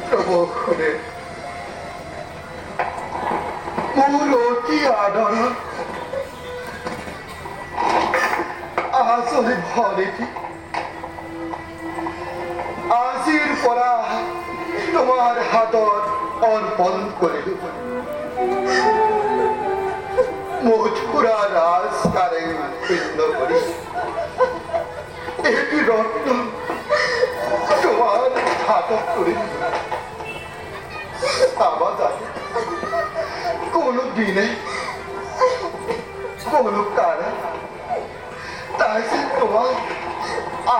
প্ৰভু খুলে মোৰ অতি আদৰ আচলি ভৰিটি আজিৰ পৰা তোমাৰ হাতত অৰ্পণ কৰিলো মথুৰা ৰাজ কাৰেং পিণ্ড কৰি এটি রত্ন তোমার হাতত করে আমার জানি কোনো দিনে কোনো কারে তাই যে তোমার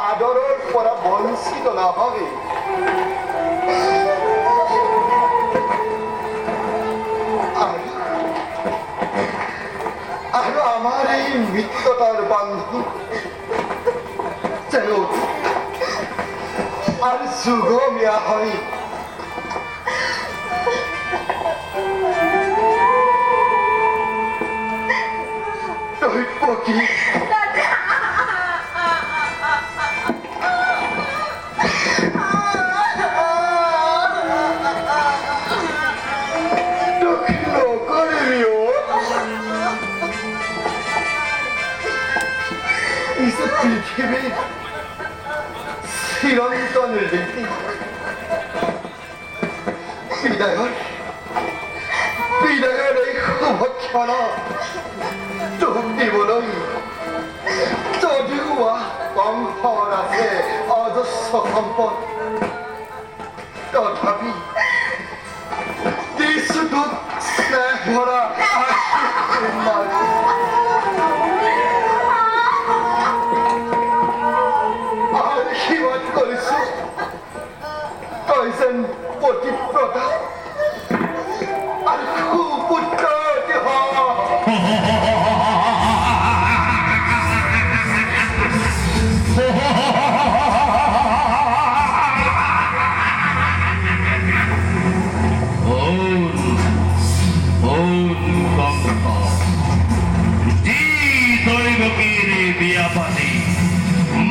আদরের পরা বঞ্চিত না হবে আর আমার এই মিত্রতার বান্ধব যেন আর সুগমিয়া হয় পকি পৃথিবীর চিরন্তন রীতি বিদায়ৰ এই শুভক্ষণ তোক দিবলৈ যদিও বংশৰ আছে অজস্ৰ সম্পদ তথাপি দিছো তোক স্নেহ ভৰা আশীৰ্বাদ কৰিছো তই যেন পতিব্ৰতা আৰু সুপুত্ৰ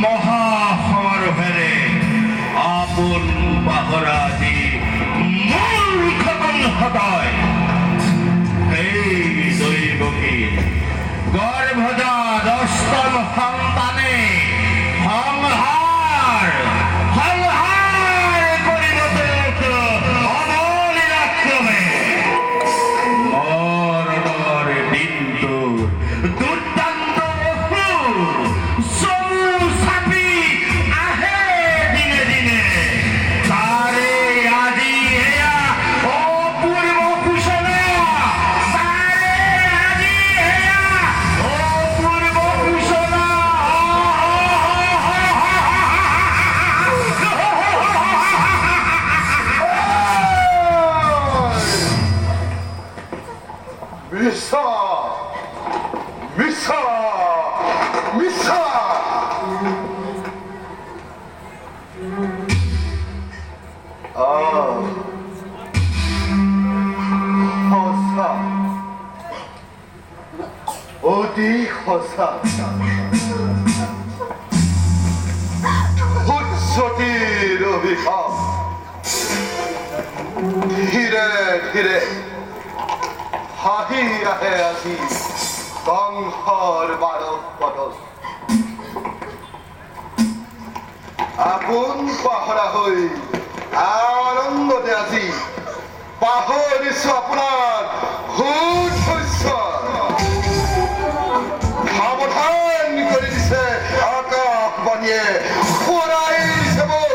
মহাসমাৰোহেৰে আপোন পাহৰা দি মূৰ্খতন হতায় এই দৈৱকী গৰ্ভজাত অষ্টম সন্তানে সংহাৰ পৰিণত অবলীলাক্ৰমে মৰণৰ দিনটো দুৰ্দান্ত অতি সঁচা উচ্চতিৰ অভিশাপ ধীৰে ধীৰে হাঁহি আহে আজি বংশৰ বাৰপদত আপোন পাহৰা হৈ আনন্দতে আজি পাহৰিছো আপোনাৰ সুদ শস্য সাৱধান কৰি দিছে আকাশবাণীয়ে পৰাই দিছে মোক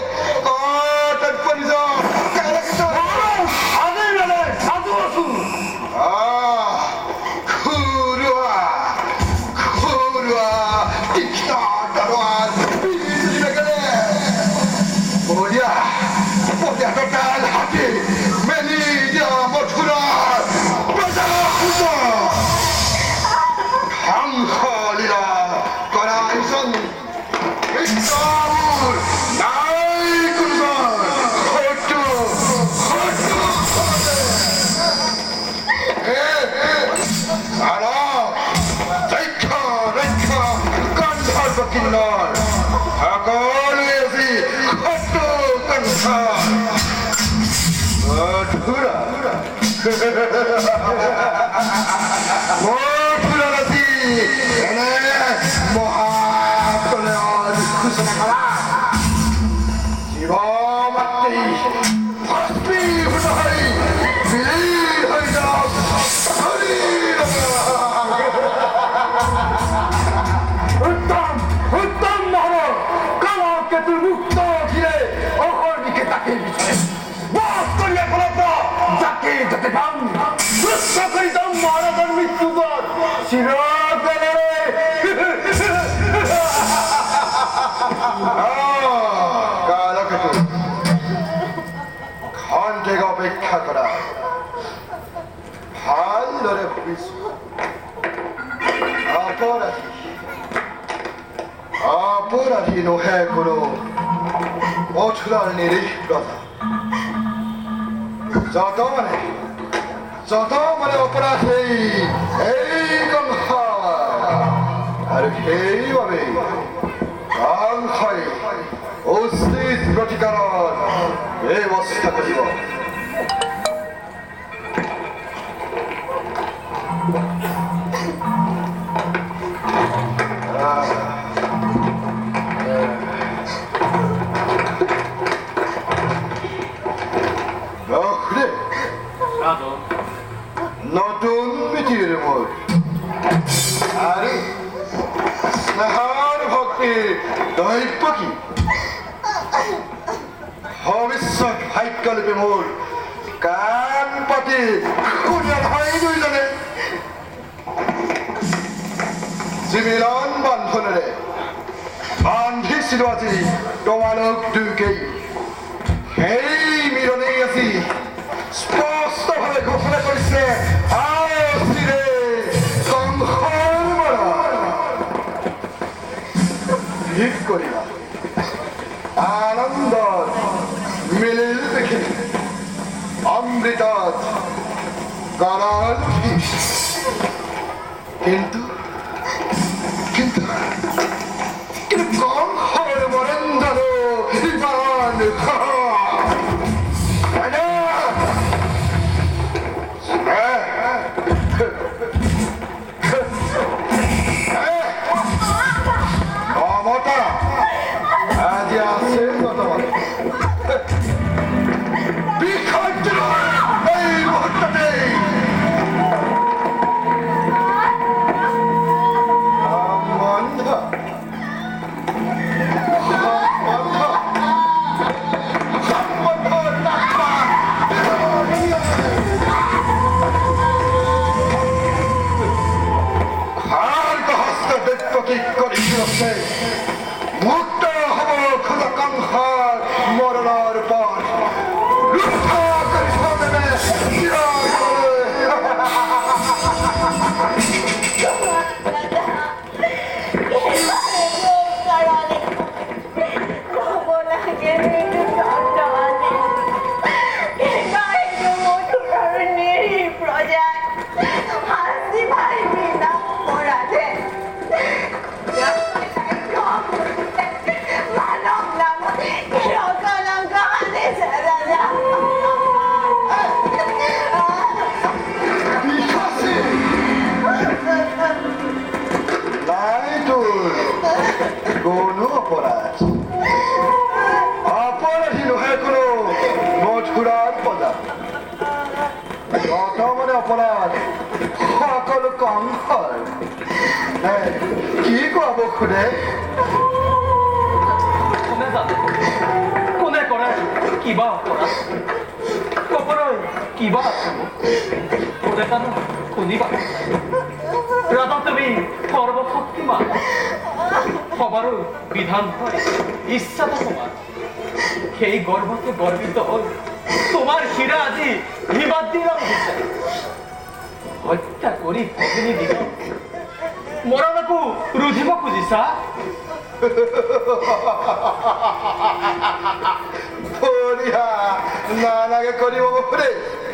সকলোৱে মথুরাবাসী এনে মহাপ্রলয় ঘোষণা করা জীব মাত্রেই ভস্মীভূত হয়ে বিলীন হয়ে যাও উত্তম উত্তম মহারাজ কালকেতুর মুক্ত ঘিরে অহর্নিকে তাকে বিষয়ে বাস করিয়া ফলত যাকে যাতে পান সুস্থ করিতাম মহারাজার মৃত্যুপর চিরকালে কালকেতু ঘণ্টেক অপেক্ষা করা ভালদরে ভাবিছ অপরাধী নহে কোনো মথুরার নিরীহ প্রজা যত মানে অপরাধী এই কংসা আৰু সেইবাবে কংসই উচিত প্ৰতিকাৰৰ ব্যৱস্থা কৰিব নতুন পৃথিৱীৰ মোৰ আৰু স্নেহৰ ভক্তিৰ দৈব্য কি ভৱিষ্যত ভাগ্যলিপি মোৰ কাণ পাতি শুনিয়া নহয় দুইজনে যি মিলন বন্ধনেৰে বান্ধিছিলো আজি তোমালোক দুয়োকেই সেই মিলনেই আজি স্পষ্টভাৱে ঘোষণা কৰিছে আচিৰে কংসৰ মৰা ঠিক কৰিবা আনন্দত মিলিল পৃথিৱী অমৃতত গৰল কিন্তু কিন্তু কিন্তু কংসৰ মৰেন্দ্ৰ ইমান আজি আছে এই মুহূৰ্তে মুক্ত হব খোদা কংসৰ মৰণৰ পথ ৰক্ষা কৰে দেবে কোনো অপৰাধ অপৰাধী নহে কোনো মথুৰাৰ প্ৰজা যত মানে অপৰাধ সকলো কংসৰ কি কোৱাব খুদে কোনে কৰে কিবা অপৰাধ কবলৈ কিবা আছে কোনে জানো শুনিবা ৰাজা তুমি সৰ্বশক্তিমান সবারও বিধান হয় ইচ্ছাটা তোমার সেই গর্বতে গর্বিত হল তোমার হীরা আজি হিমাত দিলাম হত্যা করি ভগিনী দিব মরণকু রুধিব খুঁজিছা বঢ়িয়া নালাগে কৰিব পাৰে